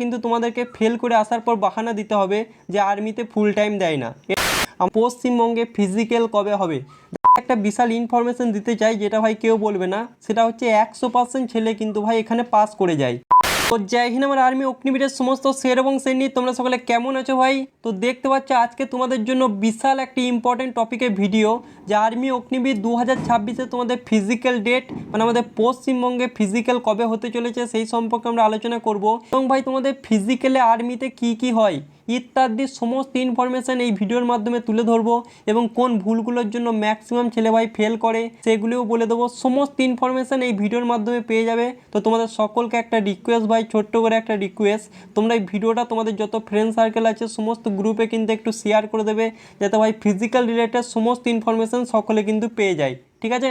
কিন্তু তোমাদেরকে ফেল করে আসার পর বাহানা দিতে হবে যে আর্মিতে ফুল টাইম দেয় না। পশ্চিমবঙ্গে ফিজিক্যাল কবে হবে? একটা বিশাল ইনফরমেশন দিতে চাই, যেটা ভাই কেউ বলবে না। সেটা হচ্ছে 100% ছেলে কিন্তু ভাই এখানে পাস করে যায়। তো জয় হিন্দ আমার আর্মি অগ্নিবীরের সমস্ত শের এবং শ্রেণী, তোমরা সকলে কেমন আছো ভাই? তো দেখতে পাচ্ছ আজকে তোমাদের জন্য বিশাল একটি ইম্পর্টেন্ট টপিকের ভিডিও, যে আর্মি অগ্নিবীর 2026-এ তোমাদের ফিজিক্যাল ডেট, মানে আমাদের পশ্চিমবঙ্গে ফিজিক্যাল কবে হতে চলেছে সেই সম্পর্কে আমরা আলোচনা করব। এবং ভাই তোমাদের ফিজিক্যালে আর্মিতে কি কি হয় ইত্যাদি সমস্ত ইনফরমেশান এই ভিডিওর মাধ্যমে তুলে ধরবো, এবং কোন ভুলগুলোর জন্য ম্যাক্সিমাম ছেলে ভাই ফেল করে সেগুলিও বলে দেবো। সমস্ত ইনফরমেশান এই ভিডিওর মাধ্যমে পেয়ে যাবে। তো তোমাদের সকলকে একটা রিকোয়েস্ট ভাই, ছোট্ট করে একটা রিকোয়েস্ট, তোমরা এই ভিডিওটা তোমাদের যত ফ্রেন্ড সার্কেল আছে সমস্ত গ্রুপে কিন্তু একটু শেয়ার করে দেবে, যাতে ভাই ফিজিক্যাল রিলেটেড সমস্ত ইনফরমেশান সকলে কিন্তু পেয়ে যায়। ঠিক আছে,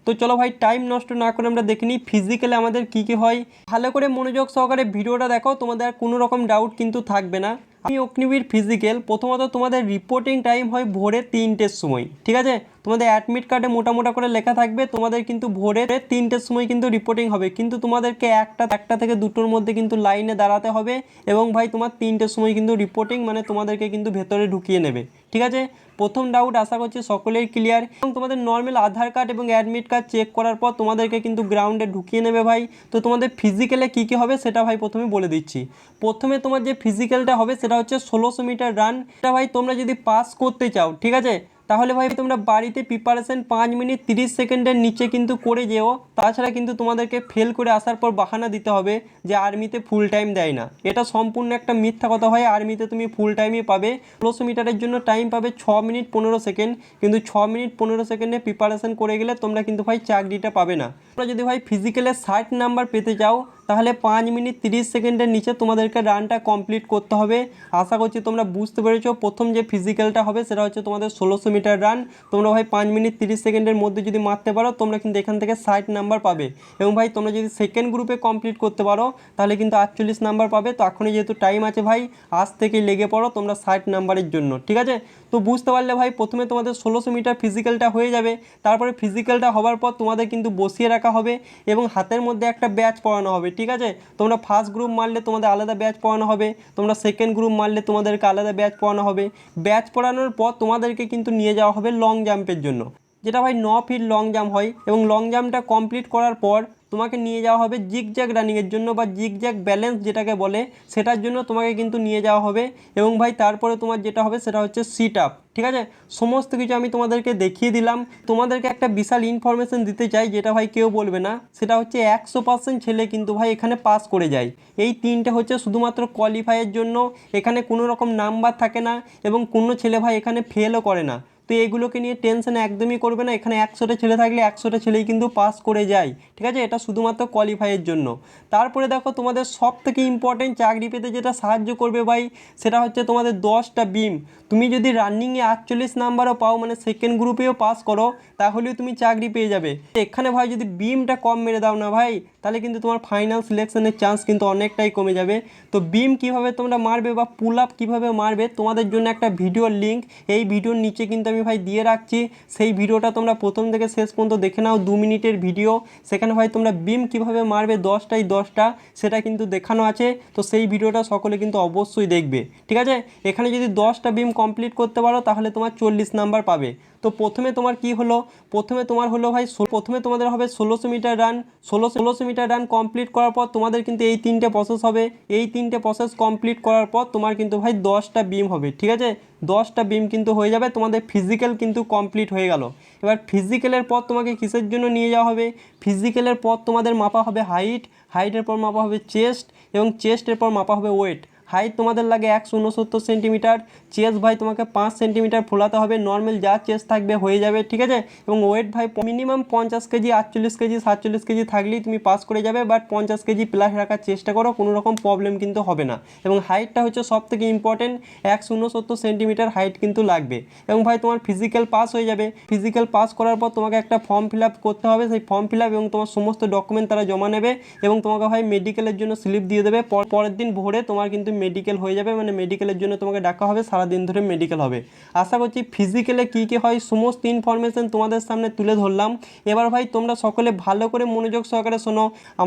তো চলো ভাই টাইম নষ্ট না করে আমরা দেখে নিই ফিজিক্যালে আমাদের কী কী হয়। ভালো করে মনোযোগ সহকারে ভিডিওটা দেখো, তোমাদের আর কোনো রকম ডাউট কিন্তু থাকবে না। আমি অগ্নিবীর ফিজিক্যাল প্রথমত তোমাদের রিপোর্টিং টাইম হয় ভোরে 3টের সময়। ঠিক আছে, তোমাদের অ্যাডমিট কার্ডে মোটা করে লেখা থাকবে তোমাদের কিন্তু ভোরে 3টের সময় কিন্তু রিপোর্টিং হবে, কিন্তু তোমাদেরকে একটা থেকে দুটোর মধ্যে কিন্তু লাইনে দাঁড়াতে হবে, এবং ভাই তোমার 3টের সময় কিন্তু রিপোর্টিং, মানে তোমাদেরকে কিন্তু ভেতরে ঢুকিয়ে নেবে। ঠিক আছে, প্রথম ডাউট আশা করছি সকলেই ক্লিয়ার। এবং তোমাদের নর্মাল আধার কার্ড এবং অ্যাডমিট কার্ড চেক করার পর তোমাদেরকে কিন্তু গ্রাউন্ডে ঢুকিয়ে নেবে ভাই। তো তোমাদের ফিজিক্যালে কী কী হবে সেটা ভাই প্রথমে বলে দিচ্ছি। প্রথমে তোমার যে ফিজিক্যালটা হবে সেটা হচ্ছে 1600 মিটার রান। এটা ভাই তোমরা যদি পাস করতে চাও, ঠিক আছে, তাহলে ভাই তোমরা বাড়িতে প্রিপারেশন 5 মিনিট 30 সেকেন্ডের নিচে কিন্তু করে যেও। তাছাড়া কিন্তু তোমাদেরকে ফেল করে আসার পর বাহানা দিতে হবে যে আর্মিতে ফুল টাইম দেয় না। এটা সম্পূর্ণ একটা মিথ্যা কথা হয়। আর্মিতে তুমি ফুল টাইমই পাবে। 1600 মিটারের জন্য টাইম পাবে 6 মিনিট 15 সেকেন্ড, কিন্তু 6 মিনিট 15 সেকেন্ডে প্রিপারেশন করে গেলে তোমরা কিন্তু ভাই চাকরিটা পাবে না। তোমরা যদি ভাই ফিজিক্যালে 60 নাম্বার পেতে চাও, তাহলে 5 মিনিট 30 সেকেন্ডের নিচে তোমাদেরকে রানটা কমপ্লিট করতে হবে। আশা করছি তোমরা বুঝতে পেরেছো। প্রথম যে ফিজিক্যালটা হবে সেটা হচ্ছে তোমাদের 1600 মিটার রান। তোমরা ভাই 5 মিনিট 30 সেকেন্ডের মধ্যে যদি মারতে পারো, তোমরা কিন্তু এখান থেকে 60 নাম্বার পাবে। এবং ভাই তোমরা যদি সেকেন্ড গ্রুপে কমপ্লিট করতে পারো, তাহলে কিন্তু 48 নাম্বার পাবে। তো এখনই যেহেতু টাইম আছে ভাই, আজ থেকেই লেগে পড়ো তোমরা 60 নাম্বারের জন্য। ঠিক আছে, তো বুঝতে পারলে ভাই প্রথমে তোমাদের 1600 মিটার ফিজিক্যালটা হয়ে যাবে। তারপরে ফিজিক্যালটা হওয়ার পর তোমাদের কিন্তু বসিয়ে রাখা হবে এবং হাতের মধ্যে একটা ব্যাচ পরানো হবে। ঠিক আছে, তোমরা ফার্স্ট গ্রুপ মারলে তোমাদের আলাদা ব্যাচ পরানো হবে, তোমরা সেকেন্ড গ্রুপ মারলে তোমাদেরকে আলাদা ব্যাচ পরানো হবে। ব্যাচ পরানোর পর তোমাদেরকে কিন্তু নিয়ে যাওয়া হবে লং জাম্পের জন্য, যেটা ভাই 9 ফিট লং জাম্প হয়। এবং লং জাম্পটা কমপ্লিট করার পর তোমাকে নিয়ে যাওয়া হবে জিগজ্যাগ রানিংয়ের জন্য, বা জিগজ্যাগ ব্যালেন্স যেটাকে বলে, সেটার জন্য তোমাকে কিন্তু নিয়ে যাওয়া হবে। এবং ভাই তারপরে তোমার যেটা হবে সেটা হচ্ছে সিট আপ। ঠিক আছে, সমস্ত কিছু আমি তোমাদেরকে দেখিয়ে দিলাম। তোমাদেরকে একটা বিশাল ইনফরমেশন দিতে চাই, যেটা ভাই কেউ বলবে না। সেটা হচ্ছে 100% ছেলে কিন্তু ভাই এখানে পাস করে যায়। এই 3টে হচ্ছে শুধুমাত্র কোয়ালিফাইয়ের জন্য, এখানে কোনো রকম নাম্বার থাকে না, এবং কোনো ছেলে ভাই এখানে ফেলও করে না। তো এগুলোকে নিয়ে টেনশন একদমই করবে না। এখানে 100টা ছেলে থাকলে 100টা ছেলেই কিন্তু পাস করে যায়। ঠিক আছে, এটা শুধুমাত্র কোয়ালিফাইয়ের জন্য। তারপরে দেখো তোমাদের সব থেকে ইম্পর্টেন্ট চাকরি পেতে যেটা সাহায্য করবে ভাই, সেটা হচ্ছে তোমাদের 10টা বিম। তুমি যদি রানিংয়ে 48 নাম্বারও পাও, মানে সেকেন্ড গ্রুপেও পাস করো, তাহলেও তুমি চাকরি পেয়ে যাবে। এখানে ভাই যদি বিমটা কম মেরে দাও না ভাই, তাহলে কিন্তু তোমার ফাইনাল সিলেকশনের চান্স কিন্তু অনেকটাই কমে যাবে। তো বিম কিভাবে তোমরা মারবে বা পুল আপ কীভাবে মারবে, তোমাদের জন্য একটা ভিডিওর লিঙ্ক এই ভিডিওর নিচে কিন্তু আমি ভাই দিয়ে রাখছি। সেই ভিডিওটা তোমরা প্রথম থেকে শেষ পর্যন্ত দেখে নাও, 2 মিনিটের ভিডিও। সেখানে ভাই তোমরা বিম কিভাবে মারবে 10টায় 10টা, সেটা কিন্তু দেখানো আছে। তো সেই ভিডিওটা সকলে কিন্তু অবশ্যই দেখবে। ঠিক আছে, এখানে যদি 10টা বিম কমপ্লিট করতে পারো, তাহলে তোমার 40 নাম্বার পাবে। তো প্রথমে তোমার কি হলো, প্রথমে তোমার হলো ভাই, প্রথমে তোমাদের হবে 1600 metre run. 1600 metre run complete করার পর তোমাদের কিন্তু এই 3টে প্রসেস হবে। এই 3টে প্রসেস কমপ্লিট করার পর তোমার কিন্তু ভাই 10টা বিম হবে। ঠিক আছে, 10টা বিম কিন্তু হয়ে যাবে। তোমাদের ফিজিক্যাল কিন্তু কমপ্লিট হয়ে গেল। এবার ফিজিক্যালের পর তোমাকে কিসের জন্য নিয়ে যাওয়া হবে? ফিজিক্যালের পর তোমাদের মাপা হবে হাইট, হাইটের পর মাপা হবে চেস্ট, এবং চেস্টের পর মাপা হবে ওয়েট। হাইট তোমাদের লাগে 169 সেন্টিমিটার, চেস্ট ভাই তোমাকে 5 সেন্টিমিটার ফোলাতে হবে। নর্মাল যা চেস্ট থাকবে হয়ে যাবে। ঠিক আছে, এবং ওয়েট ভাই মিনিমাম 50 কেজি, 48 কেজি, 47 কেজি থাকলেই তুমি পাস করে যাবে। বাট 50 কেজি প্লাস রাখার চেষ্টা করো, কোনো রকম প্রবলেম কিন্তু হবে না। এবং হাইটটা হচ্ছে সব থেকে ইম্পর্টেন্ট, 169 সেন্টিমিটার হাইট কিন্তু লাগবে। এবং ভাই তোমার ফিজিক্যাল পাস হয়ে যাবে। ফিজিক্যাল পাস করার পর তোমাকে একটা ফর্ম ফিল আপ করতে হবে। সেই ফর্ম ফিল আপ এবং তোমার সমস্ত ডকুমেন্ট তারা জমা নেবে, এবং তোমাকে ভাই মেডিকেলের জন্য স্লিপ দিয়ে দেবে। পরের দিন ভোরে তোমার কিন্তু মেডিকেল হয়ে যাবে, মানে মেডিকেলের জন্য তোমাকে ডাকা হবে, সারাদিন ধরে মেডিকেল হবে। আশা করছি ফিজিক্যালে কী কী হয় সমস্ত ইনফরমেশন তোমাদের সামনে তুলে ধরলাম। এবার ভাই তোমরা সকলে ভালো করে মনোযোগ সহকারে শোনো,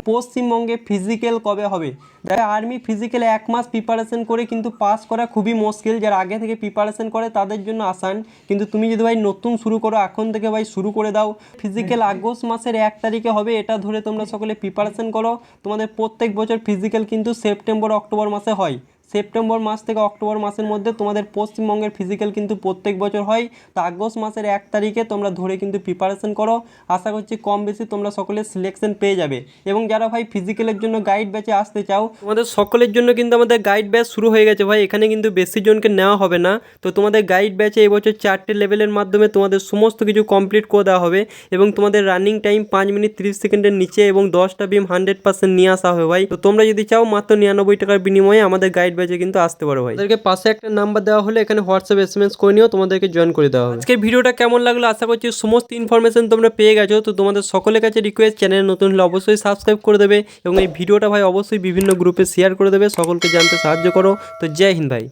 পশ্চিমবঙ্গে ফিজিক্যাল কবে হবে। যারা আর্মি ফিজিক্যালে 1 মাস প্রিপারেশন করে কিন্তু পাস করা খুবই মুশকিল, যারা আগে থেকে প্রিপারেশন করে তাদের জন্য আসান। কিন্তু তুমি যদি ভাই নতুন শুরু করো, এখন থেকে ভাই শুরু করে দাও। ফিজিক্যাল আগস্ট মাসের 1 তারিখে হবে, এটা ধরে তোমরা সকলে প্রিপারেশন করো। তোমাদের প্রত্যেক বছর ফিজিক্যাল কিন্তু সেপ্টেম্বর অক্টোবর মাসে হয়। সেপ্টেম্বর মাস থেকে অক্টোবর মাসের মধ্যে তোমাদের পশ্চিমবঙ্গের ফিজিক্যাল কিন্তু প্রত্যেক বছর হয়। তো আগস্ট মাসের 1 তারিখে তোমরা ধরে কিন্তু প্রিপারেশন করো। আশা করছি কম বেশি তোমরা সকলে সিলেকশন পেয়ে যাবে। এবং যারা ভাই ফিজিক্যালের জন্য গাইড ব্যাচে আসতে চাও, তোমাদের সকলের জন্য কিন্তু আমাদের গাইড ব্যাচ শুরু হয়ে গেছে ভাই। এখানে কিন্তু বেশি জনকে নেওয়া হবে না। তো তোমাদের গাইড ব্যাচে এবছর 4টে লেভেলের মাধ্যমে তোমাদের সমস্ত কিছু কমপ্লিট করে দেওয়া হবে। এবং তোমাদের রানিং টাইম 5 মিনিট 30 সেকেন্ডের নিচে এবং 10টা বিম 100% নিয়ে আসা হবে ভাই। তো তোমরা যদি চাও মাত্র 99 টাকার বিনিময়ে আমাদের গাইড ব্যাচে কিন্তু আসতে পারো ভাই। তাদেরকে পাশে একটা নাম্বার দেওয়া হলে এখানে হোয়াটসঅ্যাপ এসএমএস করে নিও, তোমাদেরকে জয়েন করে দেওয়া হবে। আজকের ভিডিওটা কেমন লাগলো আশা করছি সমস্ত ইনফরমেশন তোমরা পেয়ে গেছো। তো তোমাদের সকলের কাছে রিকোয়েস্ট, চ্যানেল নতুন হলে অবশ্যই সাবস্ক্রাইব করে দেবে এবং এই ভিডিওটা ভাই অবশ্যই বিভিন্ন গ্রুপে শেয়ার করে দেবে, সকলকে জানতে সাহায্য করো। তো জয় হিন্দ ভাই।